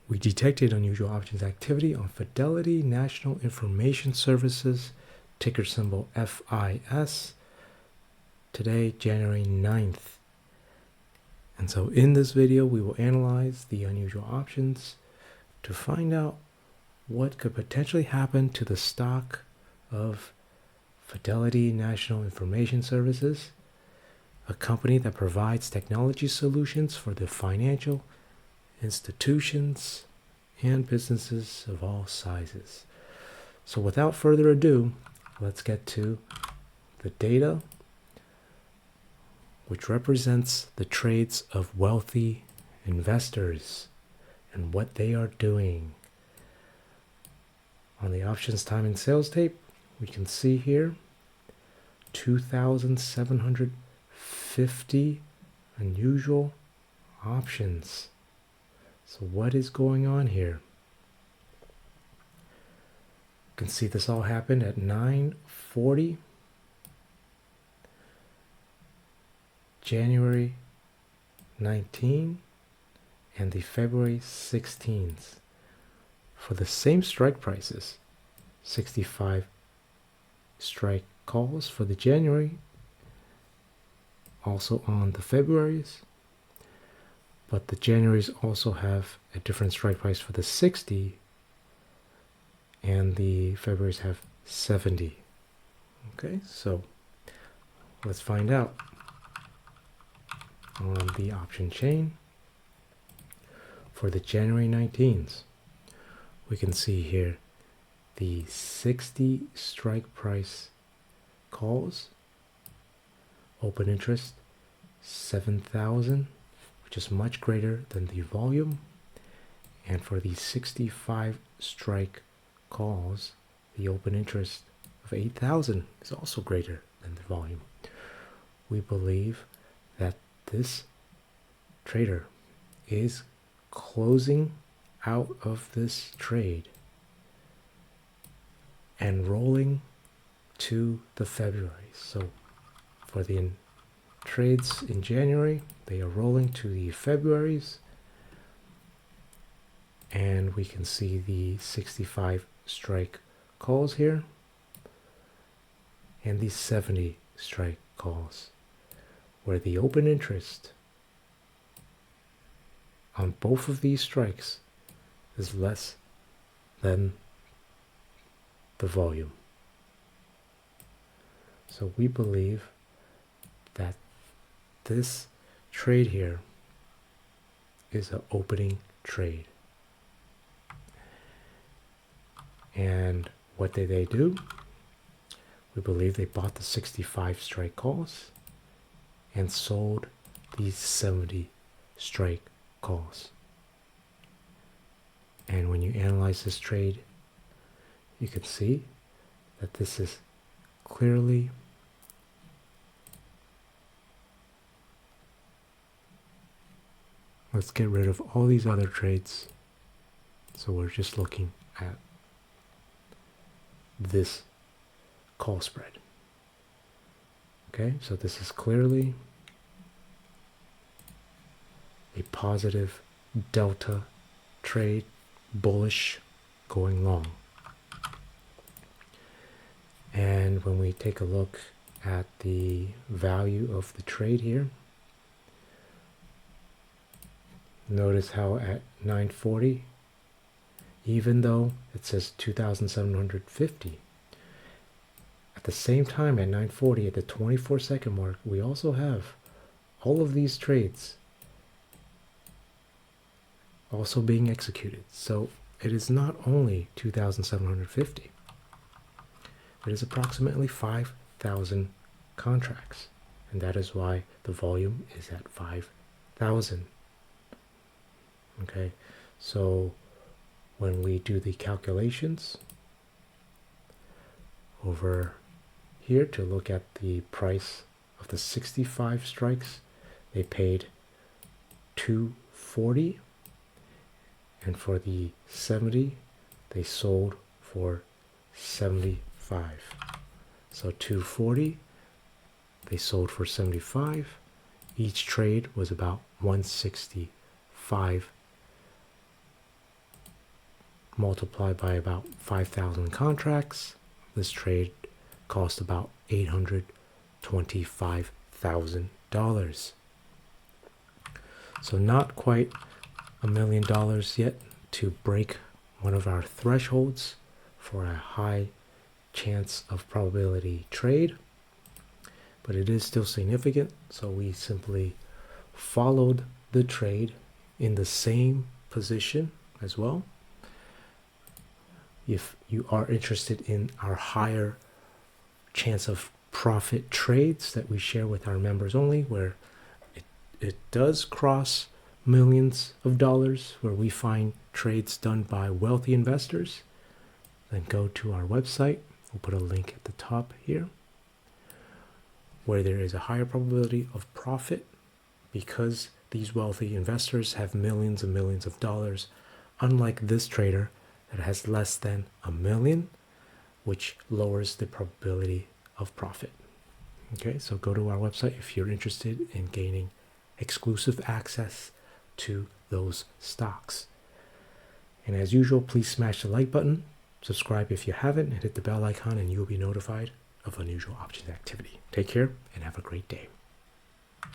We detected unusual options activity on Fidelity National Information Services, ticker symbol FIS, today, January 9th. And so in this video, we will analyze the unusual options to find out what could potentially happen to the stock of Fidelity National Information Services, a company that provides technology solutions for the financial institutions and businesses of all sizes. So without further ado, let's get to the data, which represents the trades of wealthy investors and what they are doing. On the options time and sales tape, we can see here 2,750 unusual options. So what is going on here? You can see this all happened at 9:40 January 19 and the February 16th for the same strike prices. 65 strike calls for the January, also on the Februaries, but the Januaries also have a different strike price for the 60, and the Februaries have 70. Okay, so let's find out. On the option chain for the January 19th, we can see here the 60 strike price calls, open interest 7,000, which is much greater than the volume. And for the 65 strike calls, the open interest of 8,000 is also greater than the volume. We believe that this trader is closing out of this trade and rolling to the February. So for the trades in January, they are rolling to the Februaries, and we can see the 65 strike calls here and the 70 strike calls, where the open interest on both of these strikes is less than the volume. So we believe that this trade here is an opening trade. And what did they do? We believe they bought the 65 strike calls and sold these 70 strike calls. And when you analyze this trade, you can see that this is clearly let's get rid of all these other trades. So we're just looking at this call spread. Okay, so this is clearly a positive delta trade, bullish, going long. And when we take a look at the value of the trade here, notice how at 9:40, even though it says 2,750, at the same time at 9:40, at the 24-second mark, we also have all of these trades also being executed. So it is not only 2,750. It is approximately 5,000 contracts. And that is why the volume is at 5,000. Okay, so when we do the calculations over here to look at the price of the 65 strikes, they paid $240, and for the 70 they sold for 75. So $240, they sold for 75. Each trade was about 165 multiplied by about 5,000 contracts. This trade cost about $825,000. So not quite $1 million yet to break one of our thresholds for a high chance of probability trade, but it is still significant. So we simply followed the trade in the same position as well. If you are interested in our higher chance of profit trades that we share with our members only, where it does cross millions of dollars, where we find trades done by wealthy investors, then go to our website. We'll put a link at the top here, where there is a higher probability of profit because these wealthy investors have millions and millions of dollars, unlike this trader that has less than $1 million, which lowers the probability of profit. Okay, so go to our website if you're interested in gaining exclusive access to those stocks. And as usual, please smash the like button, subscribe if you haven't, and hit the bell icon, and you will be notified of unusual options activity. Take care and have a great day.